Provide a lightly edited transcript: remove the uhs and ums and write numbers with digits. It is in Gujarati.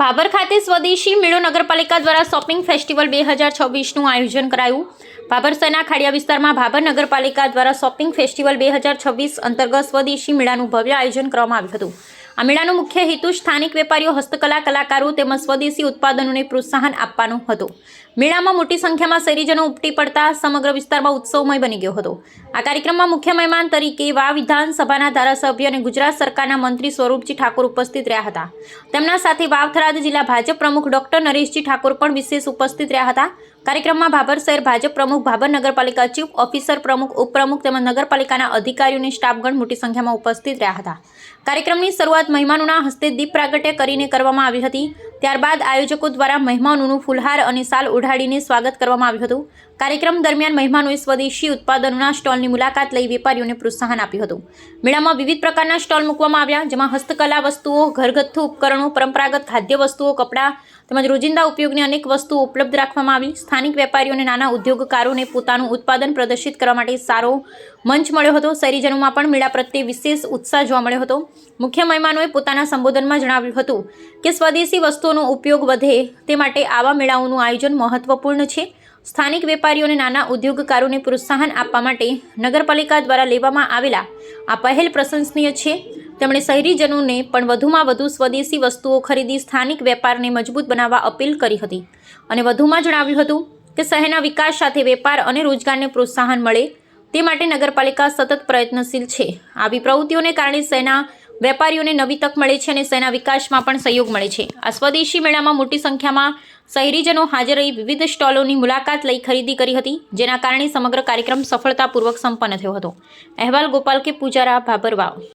ભાભર ખાતે સ્વદેશી મેળો નગરપાલિકા દ્વારા શોપિંગ ફેસ્ટિવલ 2026નું આયોજન કરાયું। ભાભર શહેરના ખાડિયા વિસ્તારમાં ભાભર નગરપાલિકા દ્વારા શોપિંગ ફેસ્ટિવલ 2026 અંતર્ગત સ્વદેશી મેળાનું ભવ્ય આયોજન કરવામાં આવ્યું હતું। આ મેળાનો મુખ્ય હેતુ સ્થાનિક વેપારીઓ, હસ્તકલા કલાકારો તેમજ સ્વદેશી ઉત્પાદનોને પ્રોત્સાહન આપવાનો હતો। મેળામાં મોટી સંખ્યામાં શહેરીજનો ઉમટી પડતા સમગ્ર વિસ્તારમાં ઉત્સવમય બની ગયો હતો। આ કાર્યક્રમમાં મુખ્ય મહેમાન તરીકે વાવ વિધાનસભાના ધારાસભ્ય અને ગુજરાત સરકારના મંત્રી સ્વરૂપજી ઠાકોર ઉપસ્થિત રહ્યા હતા। તેમના સાથે વાવ થરાદ જિલ્લા ભાજપ પ્રમુખ ડોક્ટર નરેશજી ઠાકોર પણ વિશેષ ઉપસ્થિત રહ્યા હતા। કાર્યક્રમમાં ભાભર શહેર ભાજપ પ્રમુખ, ભાભર નગરપાલિકા ચીફ ઓફિસર પ્રમુખ, ઉપપ્રમુખ તેમજ નગરપાલિકાના અધિકારીઓ અને સ્ટાફગણ મોટી સંખ્યામાં ઉપસ્થિત રહ્યા હતા। કાર્યક્રમની શરૂઆત મહેમાનોના હસ્તે દીપ પ્રાગટ્ય કરીને કરવામાં આવી હતી। ત્યારબાદ આયોજકો દ્વારા મહેમાનોનું ફૂલહાર અને શાલ ઓઢાડીને સ્વાગત કરવામાં આવ્યું હતું। કાર્યક્રમ દરમિયાન મહેમાનોએ સ્વદેશી ઉત્પાદનોના સ્ટોલની મુલાકાત લઈ વેપારીઓને પ્રોત્સાહન આપ્યું હતું। મેળામાં વિવિધ પ્રકારના સ્ટોલ મૂકવામાં આવ્યા, જેમાં હસ્તકલા વસ્તુઓ, ઘરગથ્થુ ઉપકરણો, પરંપરાગત ખાદ્ય વસ્તુઓ, કપડાં તેમજ રોજિંદા ઉપયોગની અનેક વસ્તુઓ ઉપલબ્ધ રાખવામાં આવી। સ્થાનિક વેપારીઓ અને નાના ઉદ્યોગકારોને પોતાનું ઉત્પાદન પ્રદર્શિત કરવા માટે સારો મંચ મળ્યો હતો। શહેરીજનોમાં પણ મેળા પ્રત્યે વિશેષ ઉત્સાહ જોવા મળ્યો હતો। મુખ્ય મહેમાનોએ પોતાના સંબોધનમાં જણાવ્યું હતું કે સ્વદેશી વસ્તુઓનો ઉપયોગ વધે તે માટે આવા મેળાઓનું આયોજન મહત્વપૂર્ણ છે। સ્થાનિક વેપારીઓ અને નાના ઉદ્યોગકારોને પ્રોત્સાહન આપવા માટે નગરપાલિકા દ્વારા લેવામાં આવેલા આ પહેલ પ્રશંસનીય છે। તેમણે શહેરીજનોને પણ વધુમાં વધુ સ્વદેશી વસ્તુઓ ખરીદી સ્થાનિક વેપારને મજબૂત બનાવવા અપીલ કરી હતી અને વધુમાં જણાવ્યું હતું કે શહેરના વિકાસ સાથે વેપાર અને રોજગારને પ્રોત્સાહન મળે તે માટે નગરપાલિકા સતત પ્રયત્નશીલ છે। આવી પ્રવૃત્તિઓને કારણે શહેરના વેપારીઓને નવી તક મળે છે અને શહેરના વિકાસમાં પણ સહયોગ મળે છે। આ સ્વદેશી મેળામાં મોટી સંખ્યામાં શહેરીજનો હાજર રહી વિવિધ સ્ટોલોની મુલાકાત લઈ ખરીદી કરી હતી, જેના કારણે સમગ્ર કાર્યક્રમ સફળતાપૂર્વક સંપન્ન થયો હતો। અહેવાલ ગોપાલ કે પૂજારા, ભાભર વાવ।